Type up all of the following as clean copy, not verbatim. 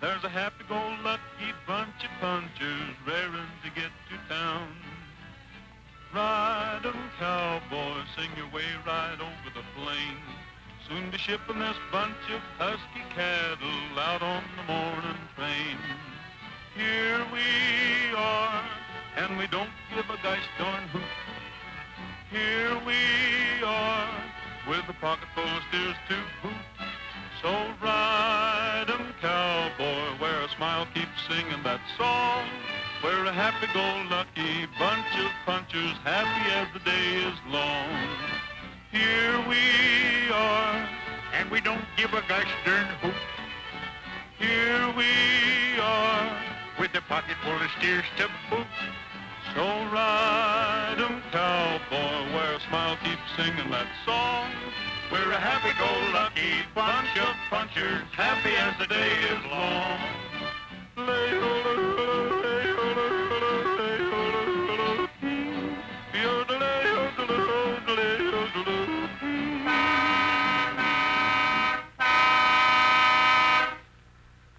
There's a happy-go-lucky bunch of punchers raring to get to town. Ride 'em, cowboys, sing your way right over the plain. Soon be shipping this bunch of husky cattle out on the morning train. Here we are, and we don't give a gosh darn hoot. Here we are, with a pocket full of steers to boot. So ride 'em, cowboy, where a smile keeps singing that song. We're a happy-go-lucky bunch of punchers, happy as the day is long. Here we are, and we don't give a gosh darn hoot. Here we are, with a pocket full of steers to boot. So ride 'em, cowboy, where a smile keeps singing that song. We're a happy-go-lucky bunch of punchers, happy as the day is long.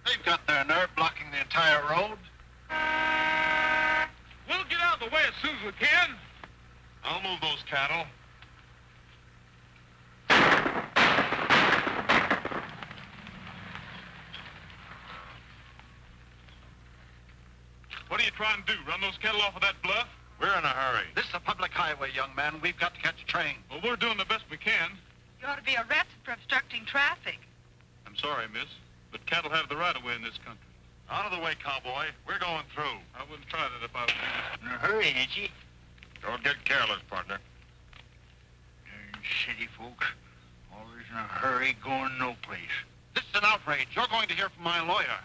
They've got their nerve blocking the entire road. We'll get out of the way as soon as we can. I'll move those cattle. What are you trying to do, run those cattle off of that bluff? We're in a hurry. This is a public highway, young man. We've got to catch a train. Well, we're doing the best we can. You ought to be arrested for obstructing traffic. I'm sorry, miss, but cattle have the right of way in this country. Out of the way, cowboy. We're going through. I wouldn't try that if I was you. In a hurry, ain't you? Don't get careless, partner. Darn city folks. Always in a hurry, going no place. This is an outrage. You're going to hear from my lawyer.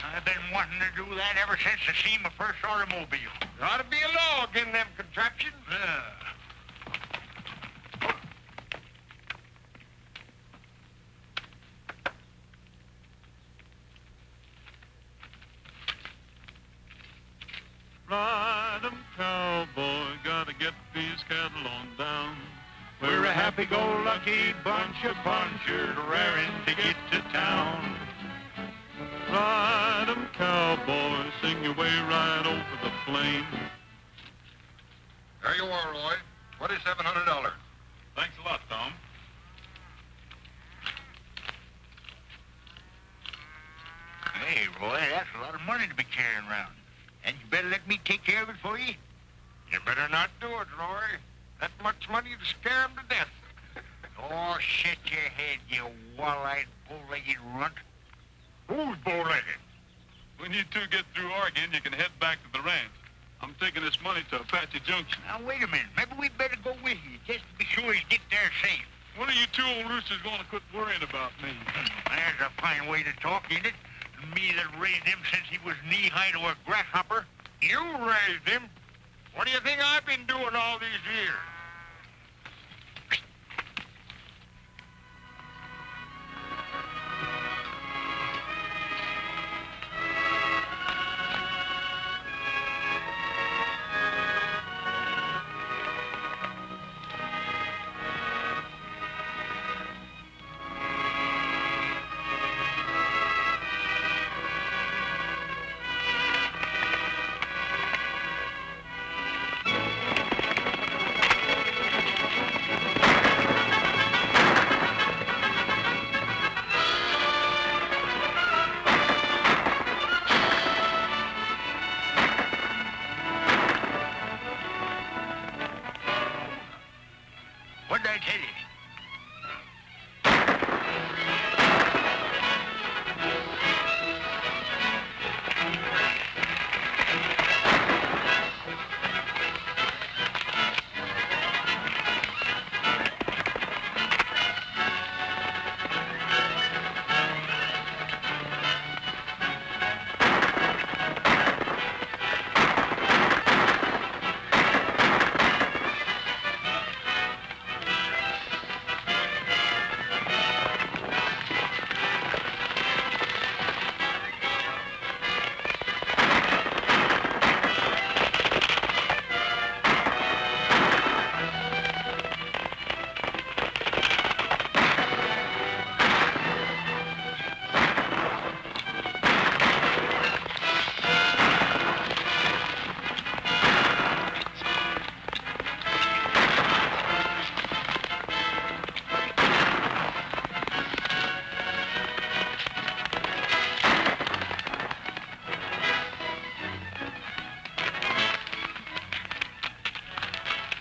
I've been wanting to do that ever since I seen my first automobile. There ought to be a law against them contraptions. Yeah. Ride 'em, cowboy, gotta get these cattle on down. We're a happy-go-lucky bunch of punchers raring to get to town. Ride 'em, cowboy, sing your way right over the plain. There you are, Roy. $2,700. Thanks a lot, Tom. Hey, Roy, that's a lot of money to be carrying around. And you better let me take care of it for you. You better not do it, Roy. That much money to scare him to death. Oh, shut your head, you wall-eyed, bow-legged runt. Who's bow-legged? When you two get through arguing, you can head back to the ranch. I'm taking this money to Apache Junction. Now, wait a minute. Maybe we'd better go with you, just to be sure you get there safe. When are you two old roosters going to quit worrying about me? There's a fine way to talk, ain't it? Me that raised him since he was knee-high to a grasshopper. You raised him? What do you think I've been doing all these years? What did I tell you?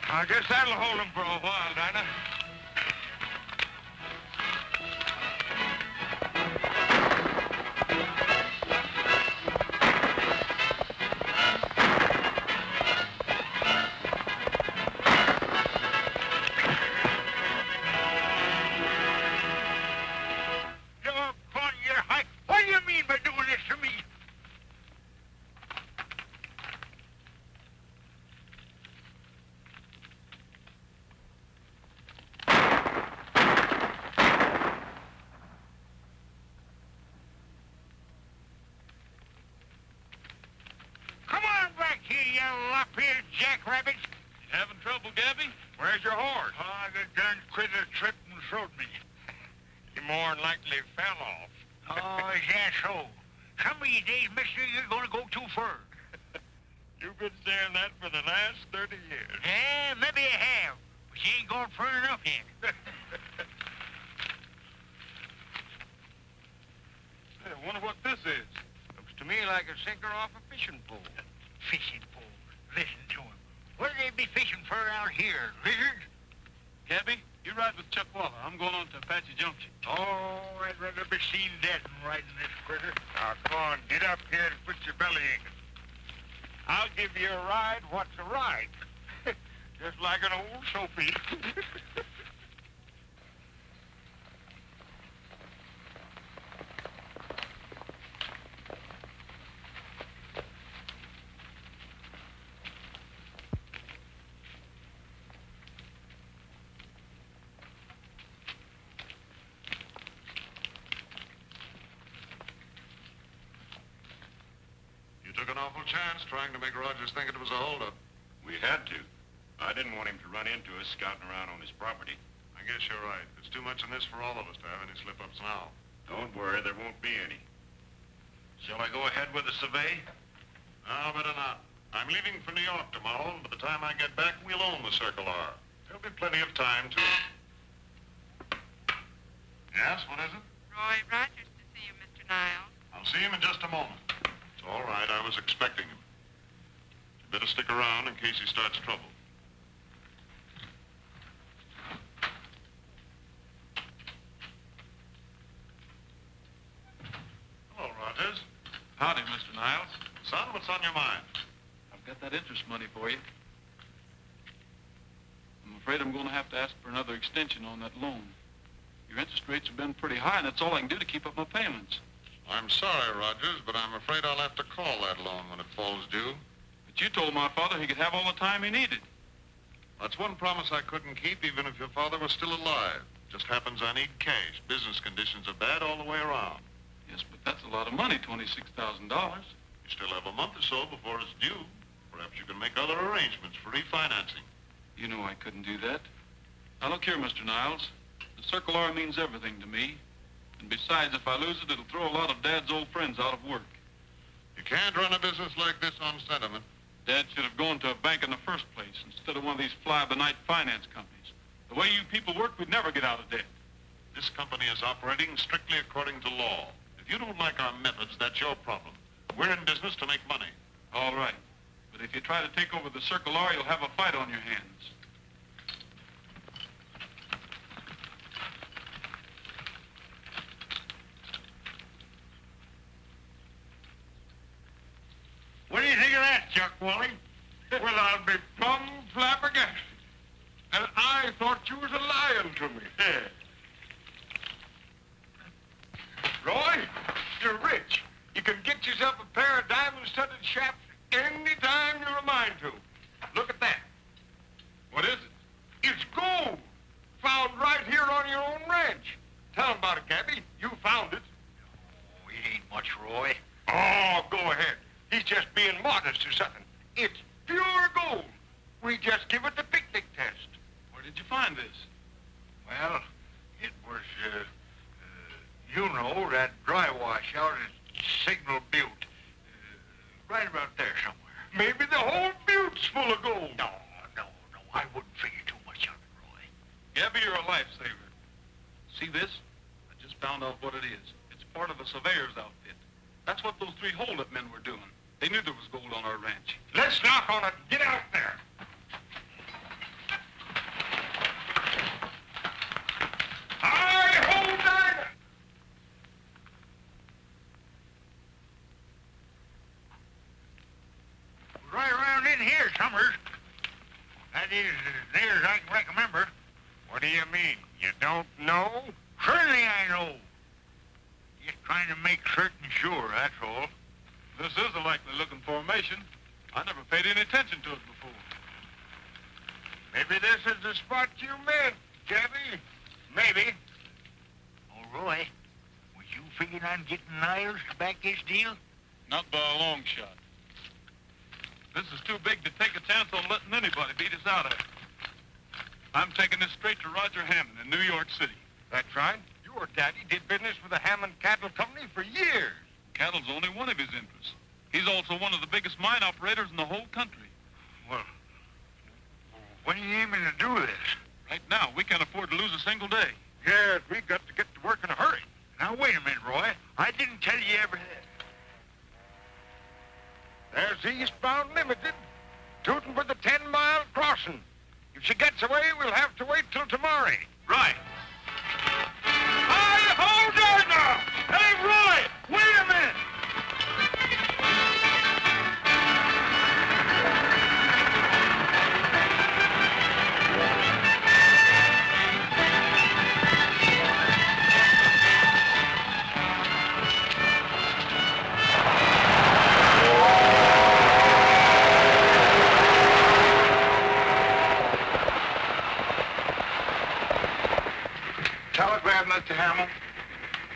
I guess that'll hold him for a while, Dinah. What do you mean by doing this to me? Come on back here, you lop-eared jackrabbits. You having trouble, Gabby? Where's your horse? Oh, the darn critter tripped and throwed me. He more than likely fell off. Oh, is that so? Some of these days, mister, you're going to go too far. You've been saying that for the last 30 years. Yeah, maybe you have, but you ain't going far enough yet. Hey, I wonder what this is. Looks to me like a sinker off a fishing pole. Fishing pole. Listen to him. What do they be fishing for out here? Lizards? Gabby, you ride with Chuckawalla. I'm going on to Apache Junction. Oh, I'd rather be seen dead than riding this critter. Now, come on, get up here and put your belly in. I'll give you a ride. What's a ride? Just like an old Sophie. Took an awful chance trying to make Rogers think it was a holdup. We had to. I didn't want him to run into us scouting around on his property. I guess you're right. There's too much in this for all of us to have any slip-ups now. Don't worry, there won't be any. Shall I go ahead with the survey? No, better not. I'm leaving for New York tomorrow, and by the time I get back, we'll own the Circle R. There'll be plenty of time to... Yes, what is it? Roy Rogers to see you, Mr. Niles. I'll see him in just a moment. It's all right, I was expecting him. You better stick around in case he starts trouble. Hello, Rogers. Howdy, Mr. Niles. Son, what's on your mind? I've got that interest money for you. I'm afraid I'm going to have to ask for another extension on that loan. Your interest rates have been pretty high, and that's all I can do to keep up my payments. I'm sorry, Rogers, but I'm afraid I'll have to call that loan when it falls due. But you told my father he could have all the time he needed. That's one promise I couldn't keep, even if your father was still alive. Just happens I need cash. Business conditions are bad all the way around. Yes, but that's a lot of money, $26,000. You still have a month or so before it's due. Perhaps you can make other arrangements for refinancing. You know I couldn't do that. Now, look here, Mr. Niles. The Circle R means everything to me. And besides, if I lose it, it'll throw a lot of Dad's old friends out of work. You can't run a business like this on sentiment. Dad should have gone to a bank in the first place instead of one of these fly-by-night finance companies. The way you people work, we'd never get out of debt. This company is operating strictly according to law. If you don't like our methods, that's your problem. We're in business to make money. All right. But if you try to take over the Circle R, you'll have a fight on your hands. What do you think of that, Chuckawalla? Well, I'll be plumb flabbergasted. And I thought you was a lying to me. Roy, you're rich. You can get yourself a pair of diamond-studded shafts any time you're a mind to. Look at that. What is it? It's gold. Found right here on your own ranch. Tell 'em about it, Gabby. You found it. Oh, it ain't much, Roy. Oh, go ahead. He's just being modest or something. It's pure gold. We just give it the picnic test. Where did you find this? Well, it was, you know, that dry wash out at Signal Butte. Right about there somewhere. Maybe the whole butte's full of gold. No. I wouldn't figure too much on it, Roy. Gabby, you're a lifesaver. See this? I just found out what it is. It's part of a surveyor's outfit. That's what those three hold-up men were doing. They knew there was gold on our ranch. Let's knock on it. Get out there. been here, Summers. That is, as near as I can remember. What do you mean? You don't know? Certainly I know. Just trying to make certain sure, that's all. This is a likely-looking formation. I never paid any attention to it before. Maybe this is the spot you meant, Gabby. Maybe. Oh, Roy, was you figuring on getting Niles to back this deal? Not by a long shot. This is too big to take a chance on letting anybody beat us out of it. I'm taking this straight to Roger Hammond in New York City. That's right. Your daddy did business with the Hammond Cattle Company for years. Cattle's only one of his interests. He's also one of the biggest mine operators in the whole country. Well, when are you aiming to do this? Right now, we can't afford to lose a single day. Yes, we got to get to work in a hurry. Now, wait a minute, Roy. I didn't tell you everything. There's Eastbound Limited, tooting for the 10-mile crossing. If she gets away, we'll have to wait till tomorrow. Right. Hi, hold on now! Hey, Roy, wait a minute! Telegram, Mr. Hammond.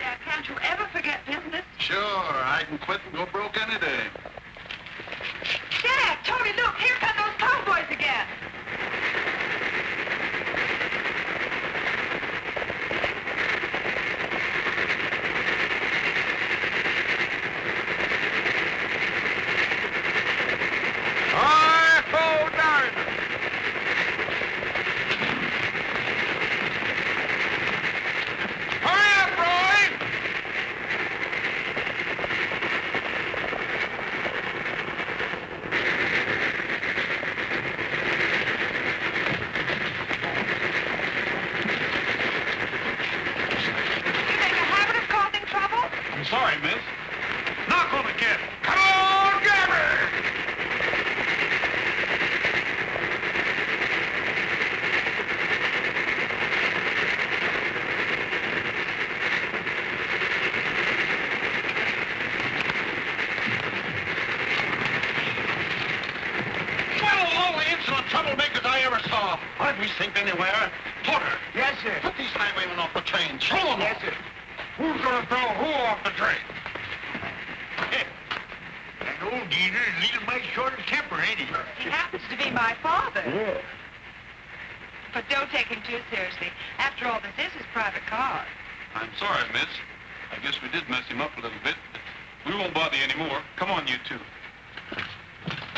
Yeah, can't you ever forget business? Sure, I can quit and go broke any day. Dad, Tony, look, here come those cowboys again. Hi, hold on! Hurry up, Roy! You make a habit of causing trouble? I'm sorry, miss. Knock on the kid. Come on, Gabby! Well, all the insolent troublemakers I ever saw. Aren't we synced anywhere? Porter, Yes, sir. put these highwaymen off the train. Throw them Yes, off. sir. Who's gonna throw who off the train? That old geezer is leading my short of temper, ain't he? He happens to be my father. Yeah. But don't take him too seriously. After all, this is his private car. I'm sorry, miss. I guess we did mess him up a little bit. We won't bother you anymore. Come on, you two.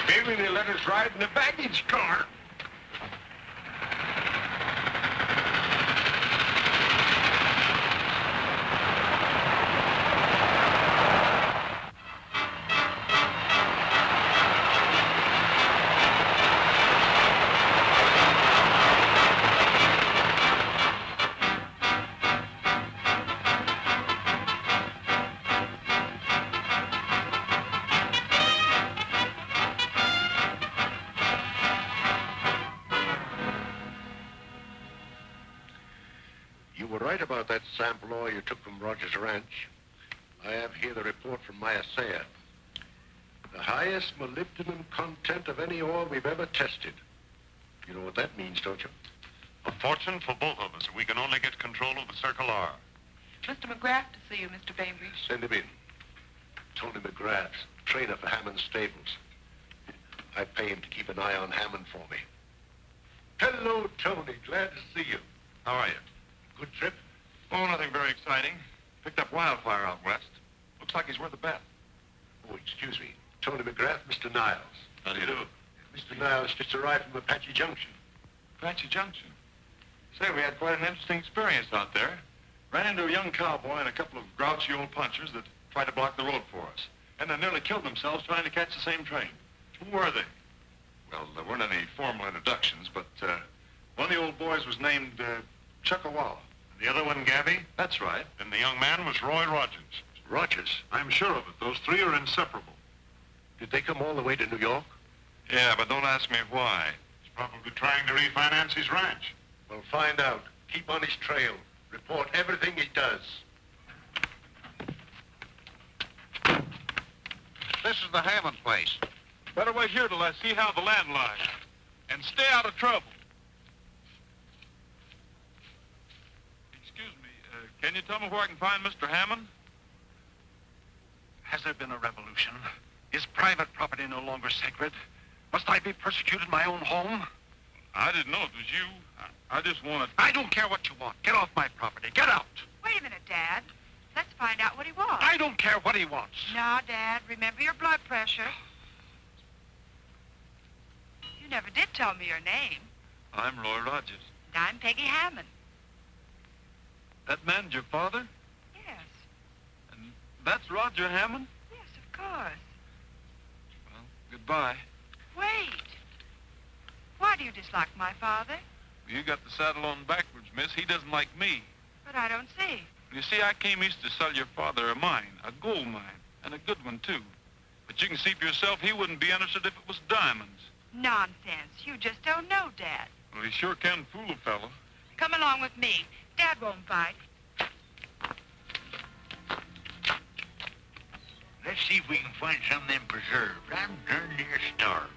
Maybe they let us ride in the baggage car. You were right about that sample ore you took from Rogers Ranch. I have here the report from my assayer. The highest molybdenum content of any ore we've ever tested. You know what that means, don't you? A fortune for both of us if we can only get control of the Circle R. Mr. McGrath to see you, Mr. Bainbridge. Send him in. Tony McGrath, trainer for Hammond Stables. I pay him to keep an eye on Hammond for me. Hello, Tony. Glad to see you. How are you? Good trip? Oh, nothing very exciting. Picked up wildfire out west. Looks like he's worth a bet. Oh, excuse me. Tony McGrath, Mr. Niles. How do you do? Mr. Niles just arrived from Apache Junction. Apache Junction. Say, we had quite an interesting experience out there. Ran into a young cowboy and a couple of grouchy old punchers that tried to block the road for us. And they nearly killed themselves trying to catch the same train. Who were they? Well, there weren't any formal introductions, but one of the old boys was named Chuckawalla. And the other one, Gabby? That's right. And the young man was Roy Rogers. Rogers? I'm sure of it. Those three are inseparable. Did they come all the way to New York? Yeah, but don't ask me why. He's probably trying to refinance his ranch. We'll find out. Keep on his trail. Report everything he does. This is the Hammond place. Better wait here till I see how the land lies. And stay out of trouble. Excuse me, can you tell me where I can find Mr. Hammond? Has there been a revolution? Is private property no longer sacred? Must I be persecuted in my own home? I didn't know it was you. I just wanted... I don't care what you want. Get off my property. Get out. Wait a minute, Dad. Let's find out what he wants. I don't care what he wants. No, Dad. Remember your blood pressure. You never did tell me your name. I'm Roy Rogers. And I'm Peggy Hammond. That man's your father? Yes. And that's Roger Hammond? Yes, of course. Well, goodbye. Wait. Why do you dislike my father? You got the saddle on backwards, miss. He doesn't like me. But I don't see. You see, I came east to sell your father a mine, a gold mine, and a good one, too. But you can see for yourself he wouldn't be interested if it was diamonds. Nonsense. You just don't know, Dad. Well, he sure can fool a fellow. Come along with me. Dad won't fight. Let's see if we can find some of them preserves. I'm darn near starved.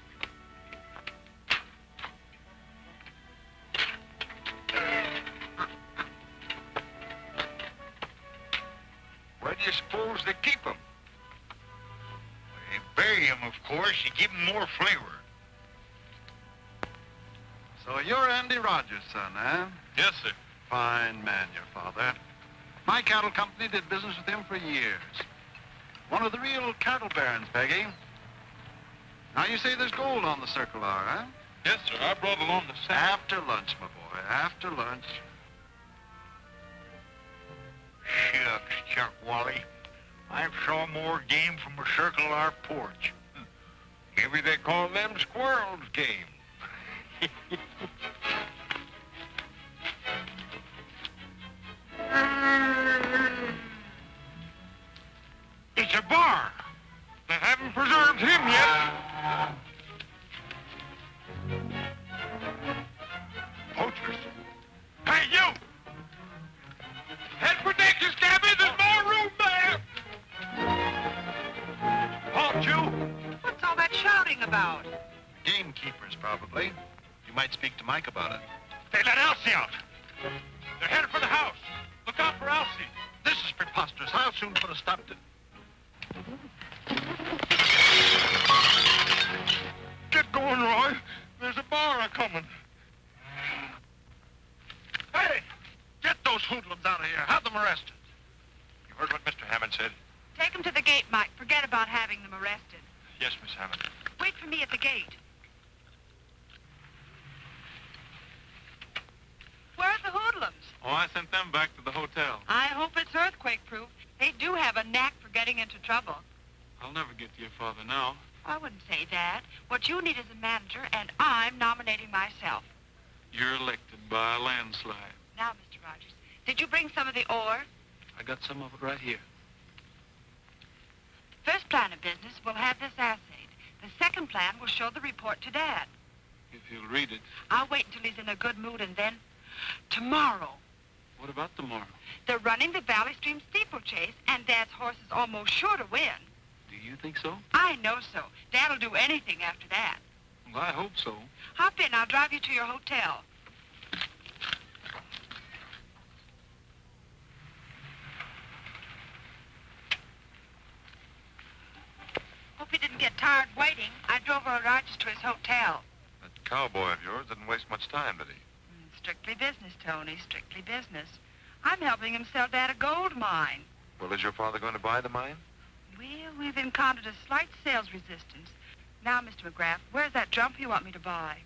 Where do you suppose they keep them? They bury them, of course, to give them more flavor. So you're Andy Rogers' son, eh? Yes, sir. Fine man, your father. My cattle company did business with him for years. One of the real cattle barons, Peggy. Now you say there's gold on the Circle R, huh? Yes, sir. I brought along the saddle. After lunch, my boy, after lunch. Shucks, Chuckawalla. I've saw more game from a Circle R porch. Maybe they call them squirrels game. It's a bar. They haven't preserved him yet. Poachers. Hey, you! Head for Dix's, Gabby. There's more room there. Halt you. What's all that shouting about? Gamekeepers, probably. You might speak to Mike about it. They let Elsie out. They're headed for the house. Look out for Elsie. This is preposterous. I'll soon put a stop to it. Get going, Roy. There's a bar a-coming. Hey! Get those hoodlums out of here. Have them arrested. You heard what Mr. Hammond said? Take them to the gate, Mike. Forget about having them arrested. Yes, Miss Hammond. Wait for me at the gate. Where are the hoodlums? Oh, I sent them back to the hotel. I hope it's earthquake-proof. They do have a knack for getting into trouble. I'll never get to your father now. I wouldn't say that. What you need is a manager, and I'm nominating myself. You're elected by a landslide. Now, Mr. Rogers, did you bring some of the ore? I got some of it right here. First plan of business, we'll have this assayed. The second plan will show the report to Dad. If he'll read it. I'll wait until he's in a good mood, and then tomorrow. What about tomorrow? They're running the Valley Stream steeplechase, and Dad's horse is almost sure to win. Do you think so? I know so. Dad'll do anything after that. Well, I hope so. Hop in. I'll drive you to your hotel. Hope you didn't get tired waiting. I drove Roy Rogers to his hotel. That cowboy of yours didn't waste much time, did he? Strictly business, Tony. Strictly business. I'm helping him sell Dad a gold mine. Well, is your father going to buy the mine? Well, we've encountered a slight sales resistance. Now, Mr. McGrath, where's that jump you want me to buy?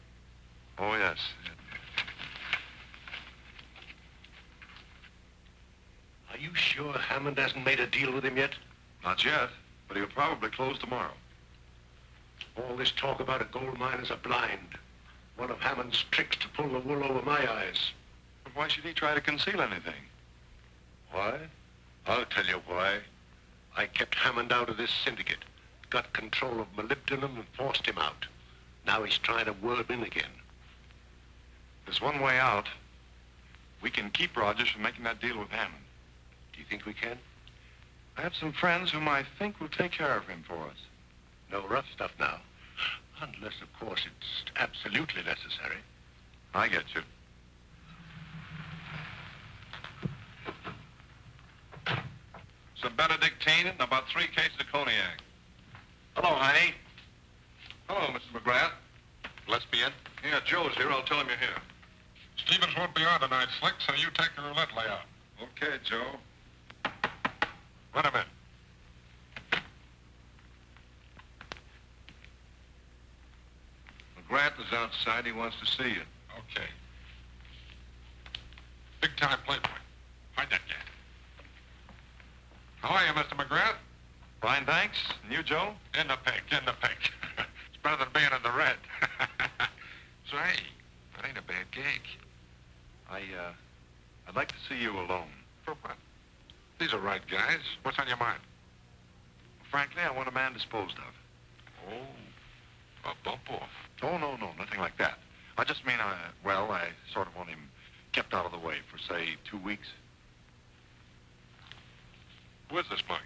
Oh, yes. Are you sure Hammond hasn't made a deal with him yet? Not yet, but he'll probably close tomorrow. All this talk about a gold mine is a blind. One of Hammond's tricks to pull the wool over my eyes. But why should he try to conceal anything? Why? I'll tell you why. I kept Hammond out of this syndicate, got control of molybdenum and forced him out. Now he's trying to worm in again. There's one way out. We can keep Rogers from making that deal with Hammond. Do you think we can? I have some friends whom I think will take care of him for us. No rough stuff now. Unless, of course, it's absolutely necessary. I get you. Some Benedictine and about 3 cases of cognac. Hello, honey. Hello, Mr. McGrath. Let's be in. Yeah, Joe's here. I'll tell him you're here. Stevens won't be on tonight, Slick, so you take the roulette layout. Okay, Joe. Let him in. McGrath is outside. He wants to see you. Okay. Big-time playboy. Hide that guy. How are you, Mr. McGrath? Fine, thanks. And you, Joe? In the pink, in the pink. It's better than being in the red. Say, that ain't a bad gig. I'd like to see you alone. For what? These are right guys. What's on your mind? Frankly, I want a man disposed of. Oh, a bump off. Oh, no, nothing like that. I just mean, I sort of want him kept out of the way for, say, 2 weeks. Who is this mug?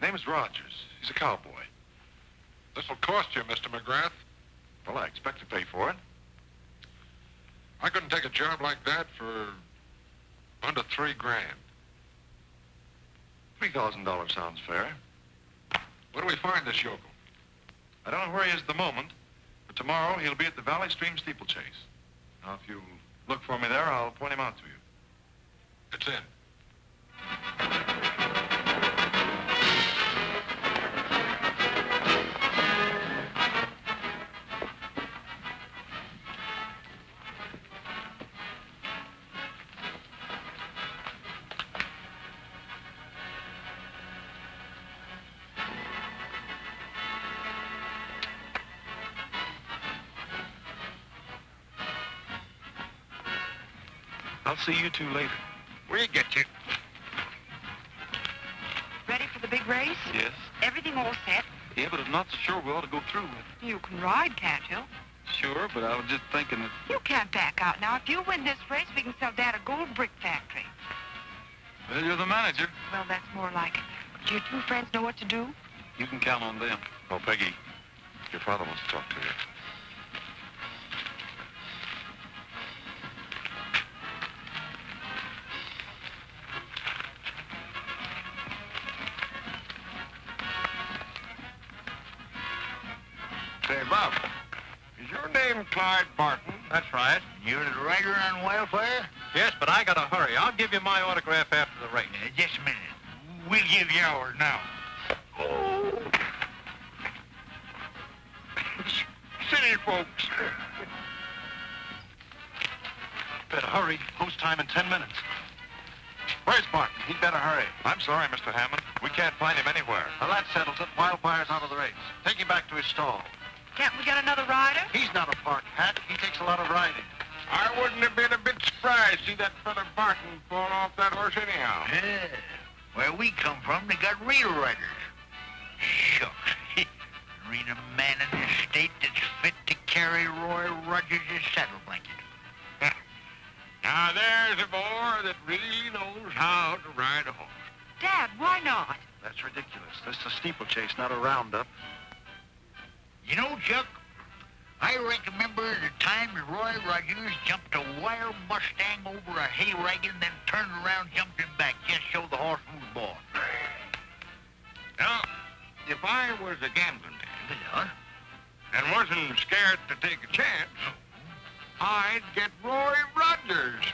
Name is Rogers. He's a cowboy. This'll cost you, Mr. McGrath. Well, I expect to pay for it. I couldn't take a job like that for under $3 grand. $3,000 sounds fair. Where do we find this yokel? I don't know where he is at the moment, but tomorrow he'll be at the Valley Stream steeplechase. Now, if you'll look for me there, I'll point him out to you. It's in. I'll see you two later. We'll get you. Ready for the big race? Yes? Everything all set? Yeah, but I'm not so sure we ought to go through with it. You can ride, can't you? Sure, but I was just thinking that... You can't back out now. If you win this race, we can sell Dad a gold brick factory. Well, you're the manager. Well, that's more like it. Do your two friends know what to do? You can count on them. Oh, Peggy, your father wants to talk to you. Say, Bob, is your name Clyde Barton? That's right. You're the writer on Wildfire? Yes, but I gotta hurry. I'll give you my autograph after the race. Just a minute. We'll give you ours now. City folks. Better hurry. Post time in 10 minutes. Where's Barton? He'd better hurry. I'm sorry, Mr. Hammond. We can't find him anywhere. Well, that settles it. Wildfire's out of the race. Take him back to his stall. Can't we get another rider? He's not a park hat. He takes a lot of riding. I wouldn't have been a bit surprised to see that fella Barton fall off that horse anyhow. Yeah. Where we come from, they got real riders. Shucks. There ain't a man in this state that's fit to carry Roy Rogers' saddle blanket. Now, there's a boy that really knows how to ride a horse. Dad, why not? That's ridiculous. This is a steeplechase, not a roundup. You know, Chuck, I remember the time that Roy Rogers jumped a wild Mustang over a hay wagon, then turned around, jumped him back, just so the horse was born. Now, if I was a gambling man Yeah? and wasn't scared to take a chance, I'd get Roy Rogers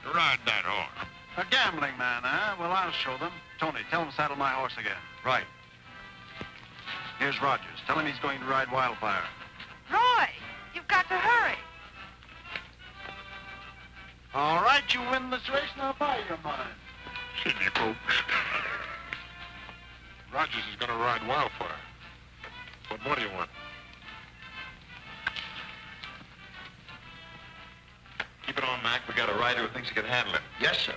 to ride that horse. A gambling man, huh? Well, I'll show them. Tony, tell him to saddle my horse again. Right. Here's Rogers. Tell him he's going to ride Wildfire. Roy, you've got to hurry. All right, you win this race, now buy your mind. City folks. Rogers is gonna ride Wildfire. What more do you want? Keep it on, Mac. We got a rider who thinks he can handle it. Yes, sir.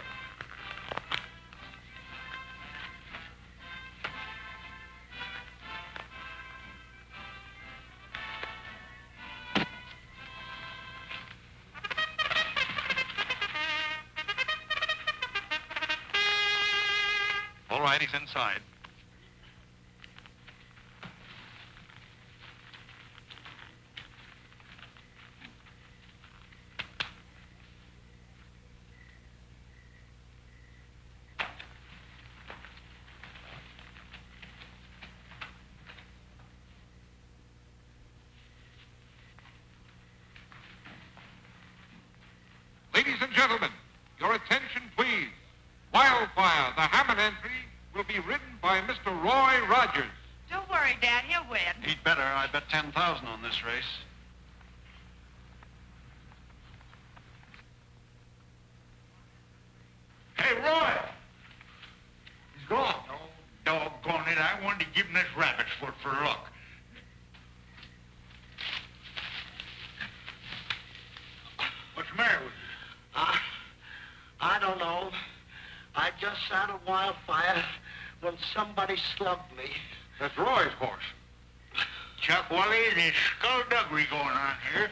right, he's inside. Ladies and gentlemen, your attention, please. Wildfire, the Hammond entry, will be ridden by Mr. Roy Rogers. Don't worry, Dad. He'll win. He'd better. I bet 10,000 on this race. Hey, Roy! He's gone. Oh, doggone it. I wanted to give him this rabbit's foot for luck. What's the matter with you? I don't know. I just sat a wildfire when somebody slugged me. That's Roy's horse. Chuckawalla, there's skullduggery going on here.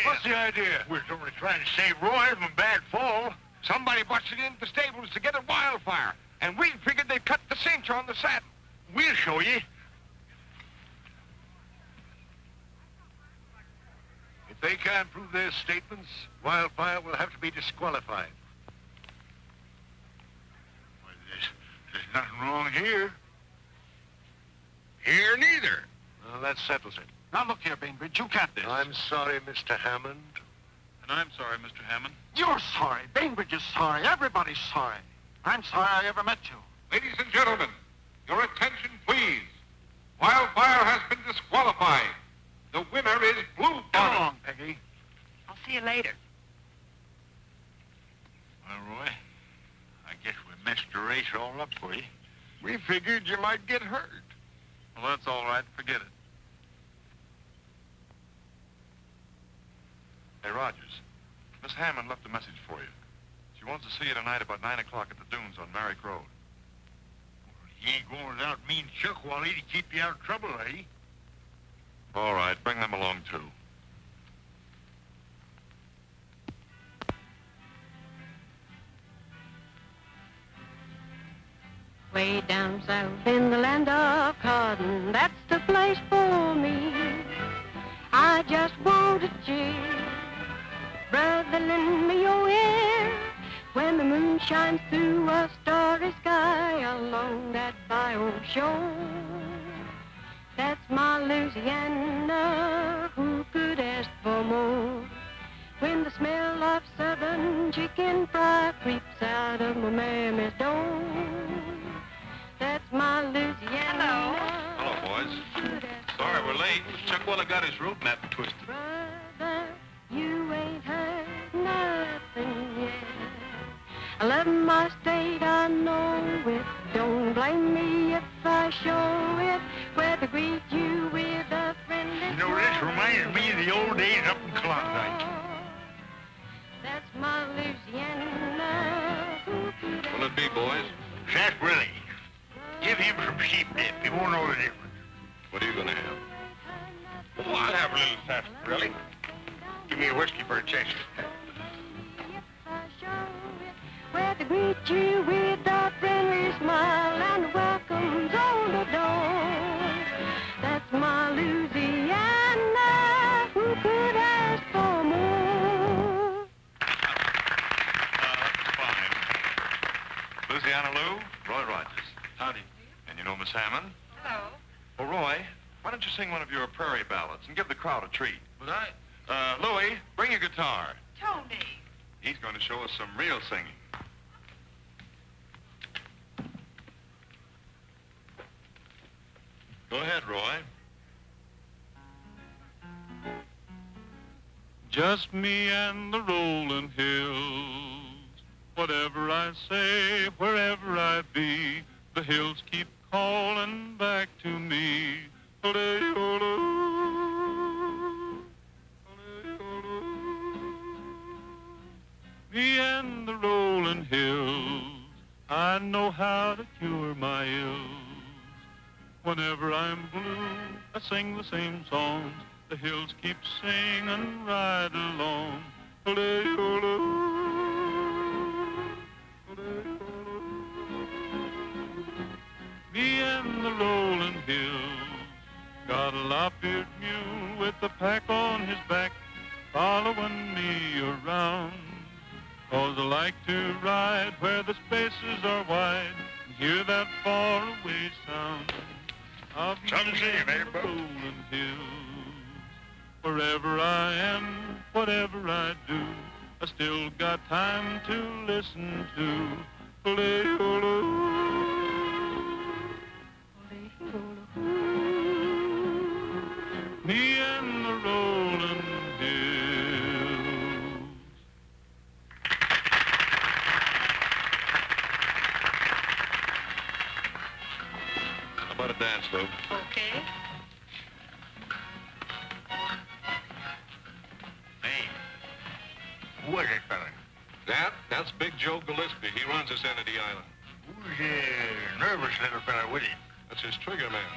What's the idea? We're only trying to save Roy from a bad fall. Somebody busted into the stables to get a wildfire, and we figured they'd cut the cinch on the saddle. We'll show you. If they can't prove their statements, Wildfire will have to be disqualified. Well, there's nothing wrong here. Here neither. Well, that settles it. Now, look here, Bainbridge, you can't this. I'm sorry, Mr. Hammond. And I'm sorry, Mr. Hammond. You're sorry. Bainbridge is sorry. Everybody's sorry. I'm sorry I ever met you. Ladies and gentlemen, your attention, please. Wildfire has been disqualified. The winner is Blue Bonnet. Come along, Peggy. I'll see you later. Well, Roy, I guess we messed the race all up for you. We figured you might get hurt. Well, that's all right. Forget it. Hey, Rogers, Miss Hammond left a message for you. She wants to see you tonight about 9 o'clock at the dunes on Merrick Road. He ain't going without mean Chuckawalla to keep you out of trouble, eh? All right, bring them along, too. way down south in the land of cotton. That's the place for me. I just want a cheer. Brother, lend me your ear when the moon shines through a starry sky along that bayou shore. That's my Louisiana, who could ask for more? When the smell of southern chicken fry creeps out of my mammy's door. That's my Louisiana. Hello, boys. Sorry we're late. Chuckawalla got his road map twisted. Brother, you ain't heard nothing yet. I love my state, I know it. Don't blame me if I show it. Where to greet you with a friendly You know, this reminds me of the old days up in Klondike. That's my Louisiana. What'll it be, boys? Sarsaparilla. Give him some sheep dip. He won't know the difference. What are you going to have? Oh, I'll have a little sarsaparilla. Give me a whiskey for a chaser. Where to greet you with a friendly smile and welcomes on the door. That's my Louisiana. Who could ask for more? Fine. Louisiana Lou, Roy Rogers. Howdy. And you know Miss Hammond? Hello. Well, Roy, why don't you sing one of your prairie ballads and give the crowd a treat? But I... Louie, bring your guitar. Tony. He's going to show us some real singing. Go ahead, Roy. Just me and the rolling hills. Whatever I say, wherever I be, the hills keep calling back to me. Ole-ole, ole-ole. Me and the rolling hills, I know how to cure my ills. Whenever I'm blue, I sing the same songs. The hills keep singing right along. Ole-ole, ole-ole. Me and the rolling hills got a lop-eared mule with a pack on his back, following me around. 'Cause I like to ride where the spaces are wide and hear that faraway sound of Some singing, eh, Bub? rolling hills. Wherever I am, whatever I do, I still got time to listen to. Ole-ole. Me and the rolling hills. How about a dance, Lou? Okay. Hey, who is it, fella? That's Big Joe Gillespie. He runs this end of the island. Who's the nervous little fella with him? That's his trigger man.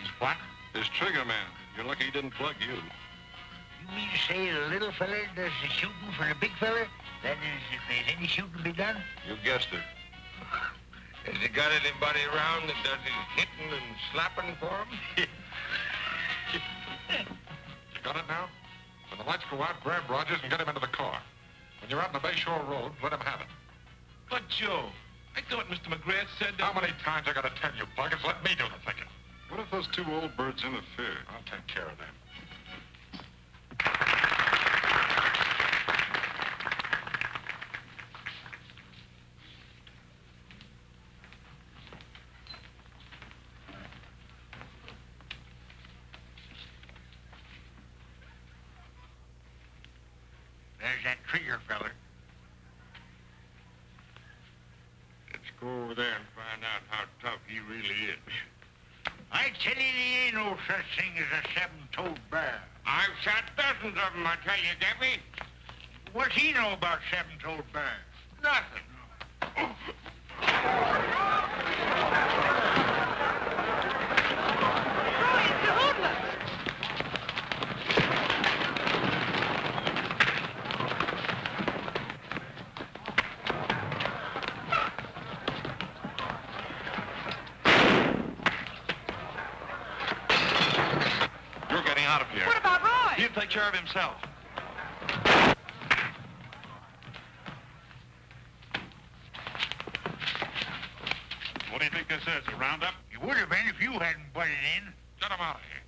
He's what? His trigger man. You're lucky he didn't plug you. You mean to say the little fella does the shooting for the big fella? That is, if there's any shooting to be done? You guessed it. Has he got anybody around that does his hitting and slapping for him? You got it now? When the lights go out, grab Rogers and get him into the car. When you're out on the Bayshore Road, let him have it. But, Joe, I thought Mr. McGrath said that... How many times I got to tell you, Buggins? Let me do the thinking. What if those two old birds interfere? I'll take care of them. There's that trigger fella. Let's go over there and find out how tough he really is. I tell you, there ain't no such thing as a seven-toed bear. I've shot dozens of them, I tell you, Gabby. What's he know about seven-toed bears? Nothing. He'll take care of himself. What do you think this is, a roundup? It would have been if you hadn't butted in. Get them out of here.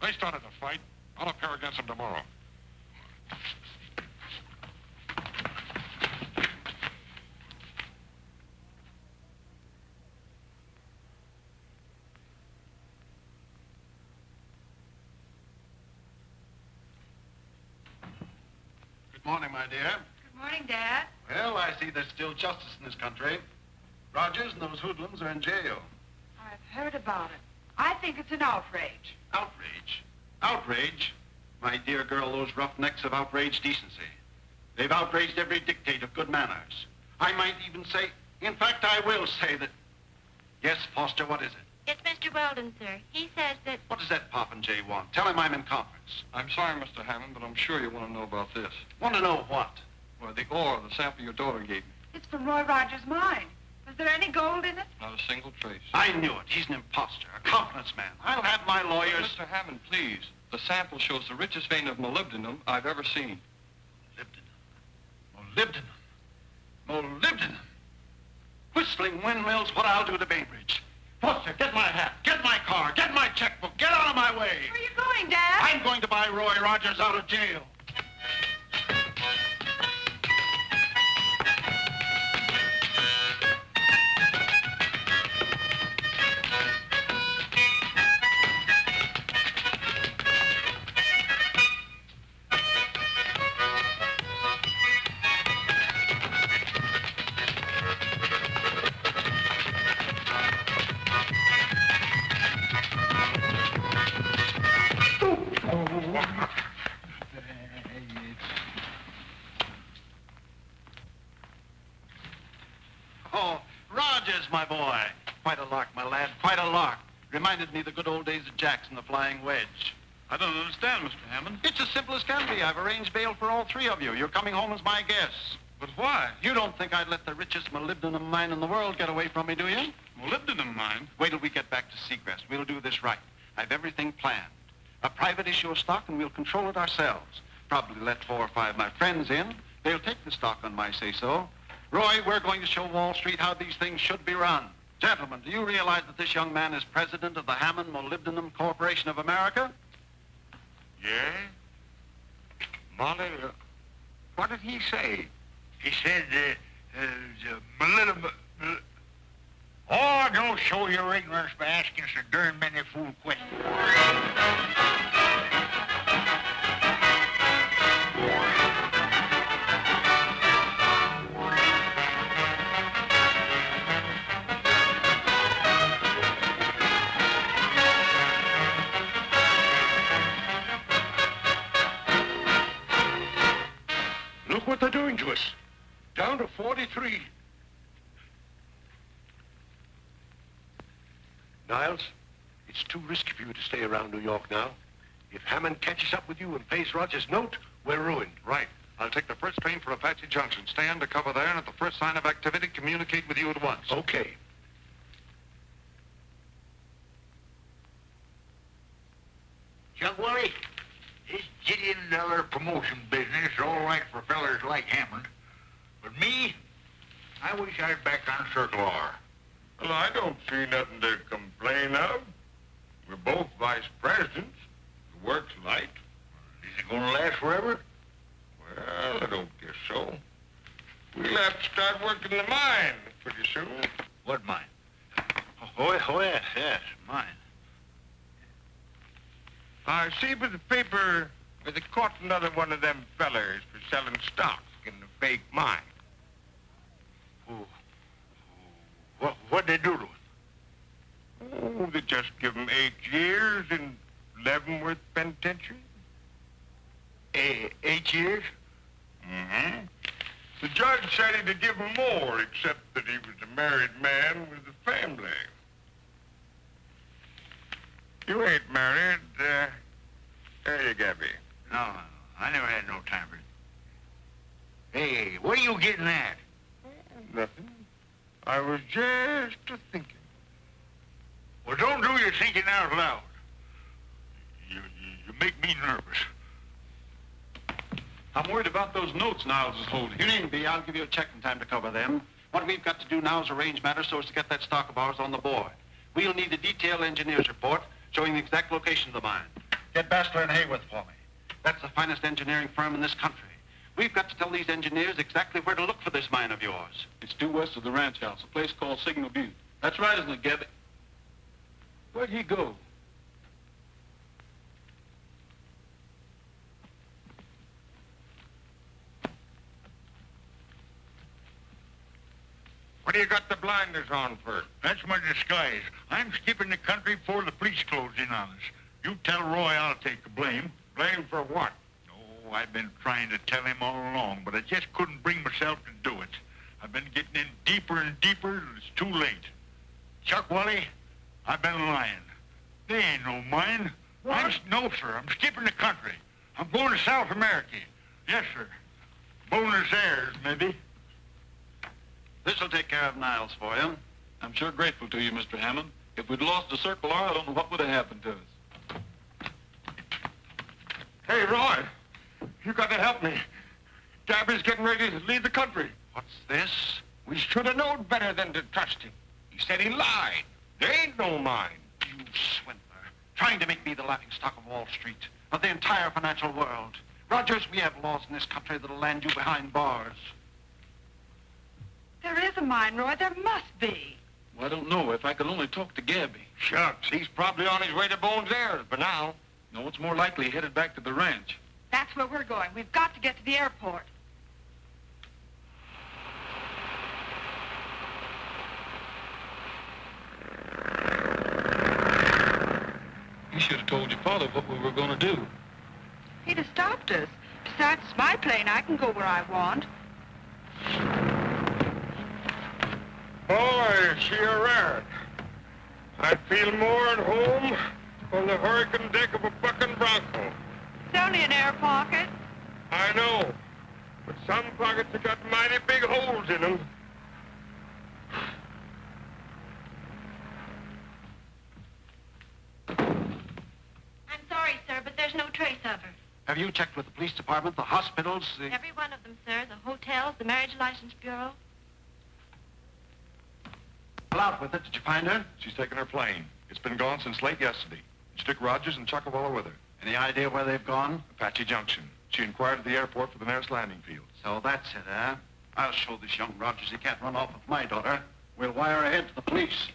They started the fight. I'll appear against them tomorrow. Good morning, my dear. Good morning, Dad. Well, I see there's still justice in this country. Rogers and those hoodlums are in jail. I've heard about it. I think it's an outrage. Outrage? Outrage? My dear girl, those roughnecks have outraged decency. They've outraged every dictate of good manners. I might even say, in fact, I will say that... Yes, Foster, what is it? It's Mr. Weldon, sir. He says that... What does that Pop and Jay want? Tell him I'm in conference. I'm sorry, Mr. Hammond, but I'm sure you want to know about this. Want to know what? Well, the ore, the sample your daughter gave me. It's from Roy Rogers' mine. Was there any gold in it? Not a single trace. I knew it. He's an imposter, a confidence man. I'll have my lawyers... Mr. Hammond, please. The sample shows the richest vein of molybdenum I've ever seen. Molybdenum. Molybdenum. Whistling windmills, what I'll do to Bainbridge. Foster, get my hat, get my car, get my checkbook, get out of my way. Where are you going, Dad? I'm going to buy Roy Rogers out of jail. Oh, Rogers, my boy. Quite a lark, my lad, quite a lark. Reminded me of the good old days of Jackson, the Flying Wedge. I don't understand, Mr. Hammond. It's as simple as can be. I've arranged bail for all three of you. You're coming home as my guests. But why? You don't think I'd let the richest molybdenum mine in the world get away from me, do you? Molybdenum mine? Wait till we get back to Seacrest. We'll do this right. I've everything planned. A private issue of stock, and we'll control it ourselves. Probably let 4 or 5 of my friends in. They'll take the stock on my say-so. Roy, we're going to show Wall Street how these things should be run. Gentlemen, do you realize that this young man is president of the Hammond Molybdenum Corporation of America? Yeah? Molly, what did he say? He said, molybdenum... Oh, don't show your ignorance by asking so darn many fool questions. Look what they're doing to us. Down to 43. Niles, it's too risky for you to stay around New York now. If Hammond catches up with you and pays Roger's note, we're ruined. Right. I'll take the first train for Apache Junction. Stay undercover there, and at the first sign of activity, communicate with you at once. Okay. Chuckawalla, this $1 promotion business is all right for fellers like Hammond. But me, I wish I was back on Circle R. Well, I don't see nothing to complain of. We're both vice presidents. The work's light. Is it gonna last forever? Well, I don't guess so. We'll have to start working the mine pretty soon. What mine? Oh, yes, mine. I see by the paper that they caught another one of them fellers for selling stock in the fake mine. What'd they do to it? Oh, they just give him 8 years in Leavenworth Penitentiary. 8 years? Mm-hmm. The judge said he'd give him more, except that he was a married man with a family. You ain't married, are you, Gabby? No, I never had no time for it. Hey, what are you getting at? Nothing. I was just a-thinking. Well, don't do your thinking out loud. You make me nervous. I'm worried about those notes Niles is holding. You needn't be. I'll give you a check in time to cover them. What we've got to do now is arrange matters so as to get that stock of ours on the board. We'll need a detailed engineer's report showing the exact location of the mine. Get Bastler and Hayworth for me. That's the finest engineering firm in this country. We've got to tell these engineers exactly where to look for this mine of yours. It's due west of the ranch house, a place called Signal Butte. That's right, isn't it, Gabby? Where'd he go? What do you got the blinders on for? That's my disguise. I'm skipping the country before the police close in on us. You tell Roy I'll take the blame. Blame for what? Oh, I've been trying to tell him all along, but I just couldn't bring myself to do it. I've been getting in deeper and deeper, and it's too late. Chuckawalla, I've been lying. They ain't no mine. No, sir. I'm skipping the country. I'm going to South America. Yes, sir. Buenos Aires, maybe. This'll take care of Niles for you. I'm sure grateful to you, Mr. Hammond. If we'd lost the Circle R, I don't know what would have happened to us. Hey, Roy, you got to help me. Gabby's getting ready to leave the country. What's this? We should have known better than to trust him. He said he lied. There ain't no mine. You swindler. Trying to make me the laughingstock of Wall Street, of the entire financial world. Rogers, we have laws in this country that'll land you behind bars. There is a mine, Roy. There must be. Well, I don't know. If I could only talk to Gabby. Shucks, he's probably on his way to Bones Aires for now. No, it's more likely headed back to the ranch. That's where we're going. We've got to get to the airport. You should have told your father what we were going to do. He'd have stopped us. Besides, it's my plane. I can go where I want. Boy, is she a rat. I'd feel more at home on the hurricane deck of a bucking bronco. It's only an air pocket. I know, but some pockets have got mighty big holes in them. I'm sorry, sir, but there's no trace of her. Have you checked with the police department, the hospitals, Every one of them, sir. The hotels, the Marriage License Bureau. Well, out with it. Did you find her? She's taken her plane. It's been gone since late yesterday. She took Rogers and Chuckawalla with her. Any idea where they've gone? Apache Junction. She inquired at the airport for the nearest landing field. So that's it, eh? I'll show this young Rogers he can't run off with my daughter. We'll wire ahead to the police.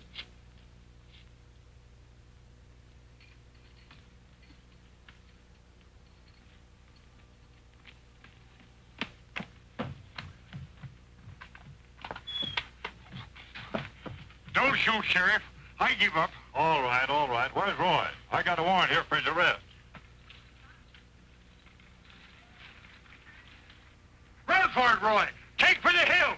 Don't shoot, Sheriff. I give up. All right, all right. Where's Roy? I got a warrant here for his arrest. Run for it, Roy. Take for the hill.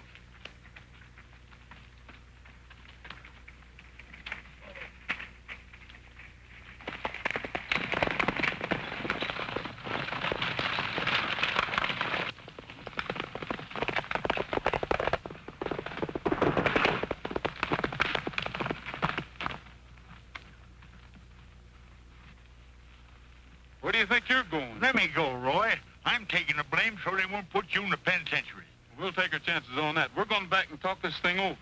Where do you think you're going? Let me go, Roy. I'm taking the blame so they won't put you in the penitentiary. We'll take our chances on that. We're going back and talk this thing over.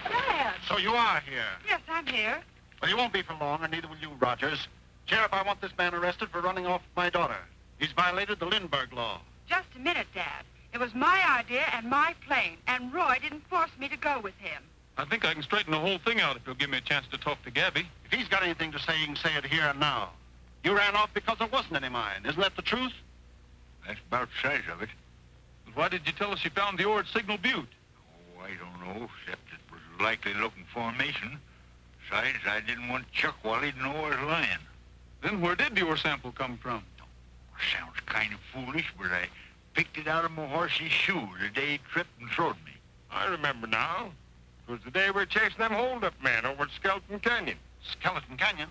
Dad! So you are here. Yes, I'm here. Well, you won't be for long, and neither will you, Rogers. Sheriff, I want this man arrested for running off with my daughter. He's violated the Lindbergh law. Just a minute, Dad. It was my idea and my plane, and Roy didn't force me to go with him. I think I can straighten the whole thing out if you'll give me a chance to talk to Gabby. If he's got anything to say, he can say it here and now. You ran off because there wasn't any mine. Isn't that the truth? That's about the size of it. But why did you tell us you found the ore at Signal Butte? Oh, I don't know, except it was a likely looking formation. Besides, I didn't want Chuckawalla to know I was lying. Then where did the ore sample come from? Sounds kind of foolish, but I picked it out of my horse's shoe the day he tripped and throwed me. I remember now. It was the day we were chasing them hold-up men over at Skeleton Canyon. Skeleton Canyon?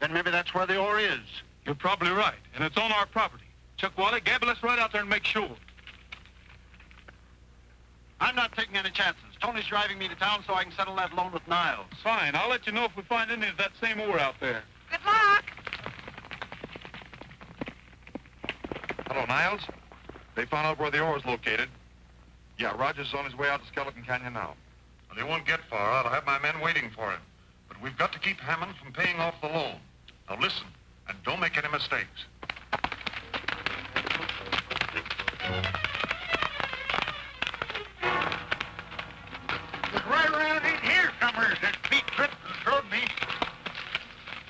Then maybe that's where the ore is. You're probably right, and it's on our property. Chuckawalla, Gabby, let's ride out there and make sure. I'm not taking any chances. Tony's driving me to town so I can settle that loan with Niles. Fine. I'll let you know if we find any of that same ore out there. Good luck. Hello, Niles. They found out where the ore is located. Yeah, Roger's on his way out to Skeleton Canyon now. Well, he won't get far. I'll have my men waiting for him. But we've got to keep Hammond from paying off the loan. Now listen, and don't make any mistakes. Look right around in here somewhere that Pete tripped and throwed me.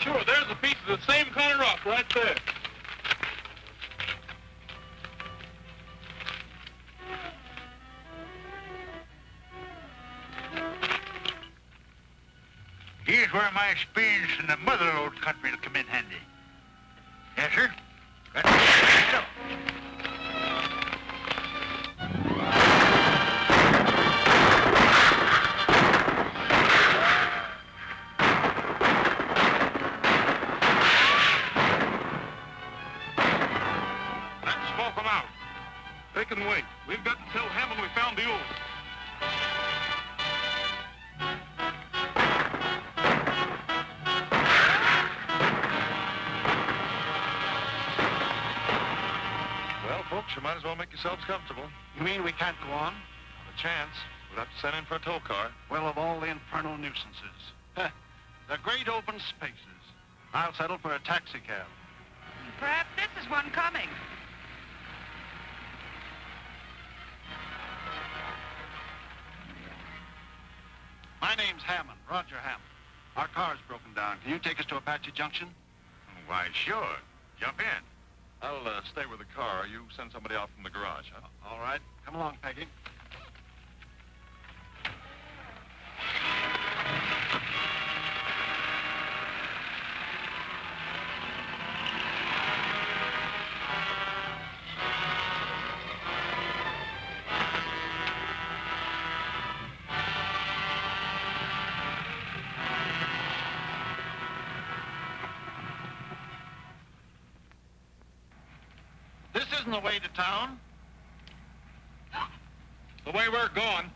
Sure, there's a piece of the same kind of rock right there. Here's where my experience in the mother lode country will come in handy. Yes, sir? That's so. Let's smoke them out. They can wait. We've got to tell Hammond we found the ore. Well, folks, you might as well make yourselves comfortable. You mean we can't go on? Not a chance. We'll have to send in for a tow car. Well, of all the infernal nuisances. Heh, the great open spaces. I'll settle for a taxi cab. Perhaps this is one coming. My name's Hammond, Roger Hammond. Our car's broken down. Can you take us to Apache Junction? Why, sure. Jump in. I'll stay with the car. You send somebody out from the garage, huh? All right. Come along, Peggy. This isn't the way to town. The way we're going.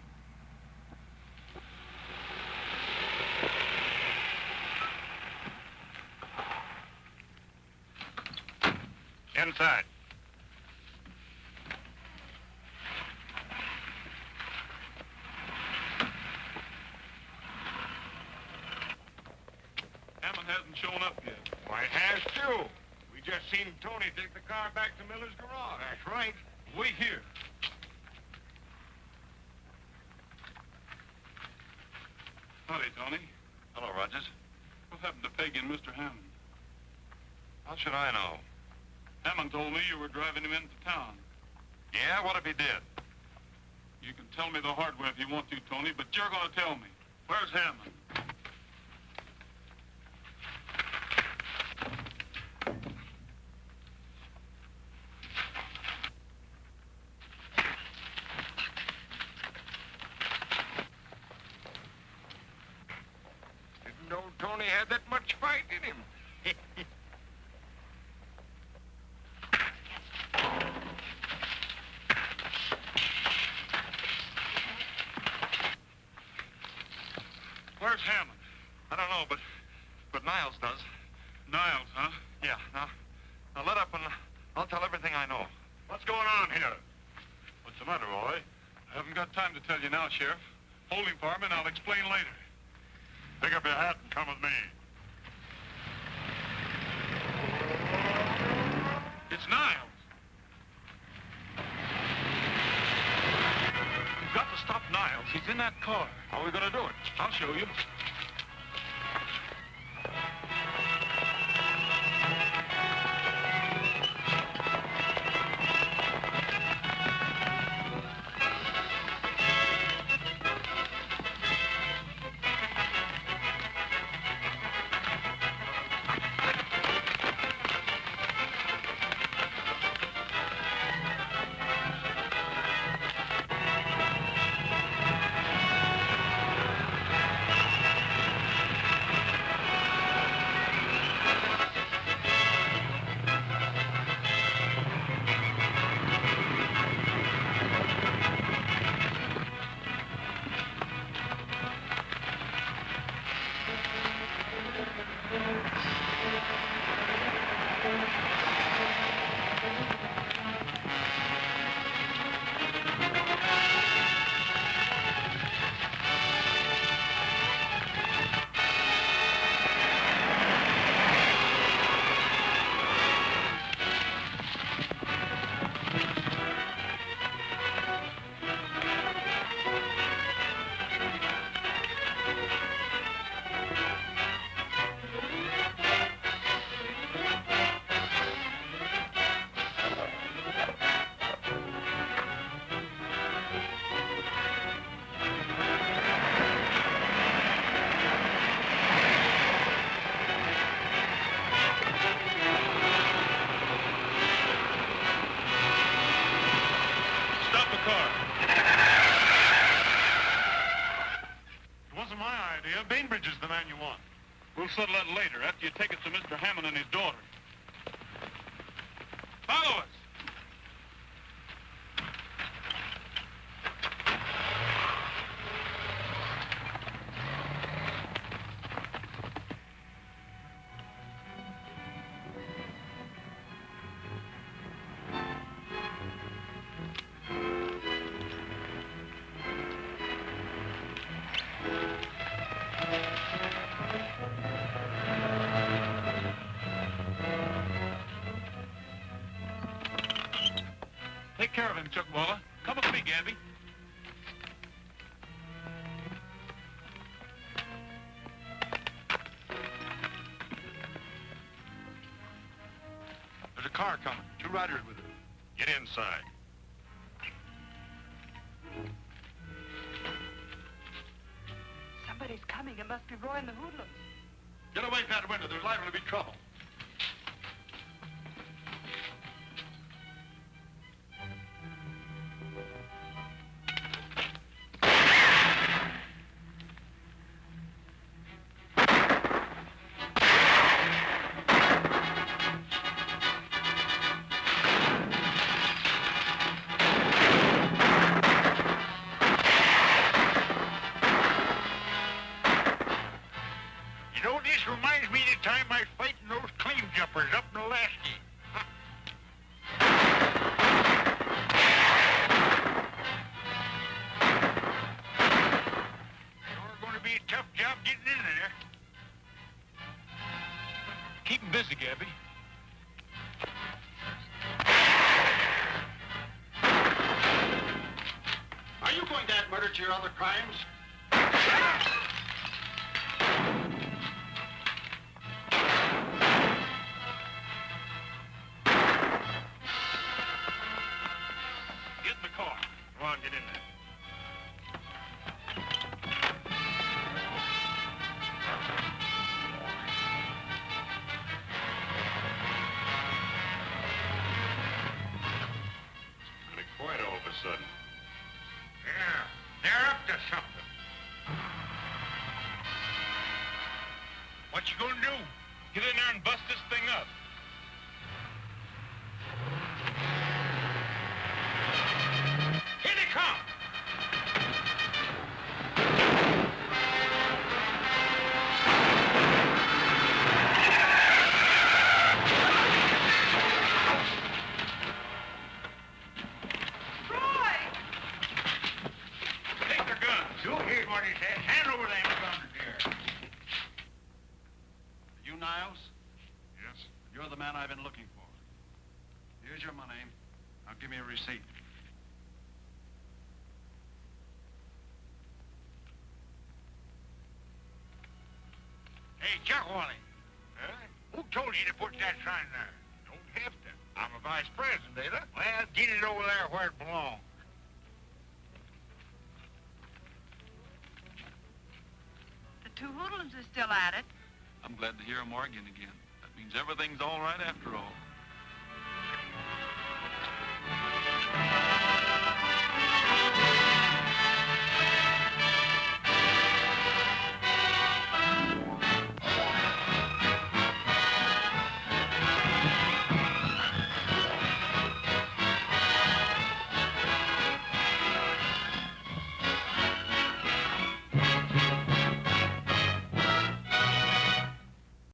Inside. Hammond hasn't shown up yet. Why, it has too. We just seen Tony take the car back to Miller's garage. That's right. Wait here. Howdy, Tony. Hello, Rogers. What happened to Peggy and Mr. Hammond? How should I know? Hammond told me you were driving him into town. Yeah, what if he did? You can tell me the hard way if you want to, Tony, but you're going to tell me. Where's Hammond? Didn't know Tony had that much fight in him. Where's Hammond? I don't know, but Niles does. Niles, huh? Yeah, now let up and I'll tell everything I know. What's going on here? What's the matter, Roy? I haven't got time to tell you now, Sheriff. Hold him for me and I'll explain later. Pick up your hat and come with me. It's Niles. We've got to stop Niles. He's in that car. How are we going to do it? I'll show you. my idea. Bainbridge is the man you want. We'll settle that later, after you take it to Mr. Hammond and his daughter. Follow us! Take care of him, Chuckawalla. Come with me, Gabby. There's a car coming. 2 riders with it. Get inside. Somebody's coming. It must be Roy and the hoodlums. Get away from that window. There's liable to be trouble. You know, this reminds me of the time I was fighting those claim jumpers up in Alaska. Sure going to be a tough job getting in there. Keep him busy, Gabby. Are you going to add murder to your other crimes? Get in the car. Come on, get in there. Pretty quiet all of a sudden. Yeah, they're up to something. What you gonna do? Get in there and bust this thing up. Here they come! Roy! Take their guns. You hear what he said. Hand over them guns here. You, Niles? Yes? You're the man I've been looking for. Here's your money. Now give me a receipt. Hey, Chuckawalla. Huh? Who told you to put that sign there? Don't have to. I'm a vice president, ain't I? Well, get it over there where it belongs. The 2 hoodlums are still at it. I'm glad to hear him arguing again. That means everything's all right after all.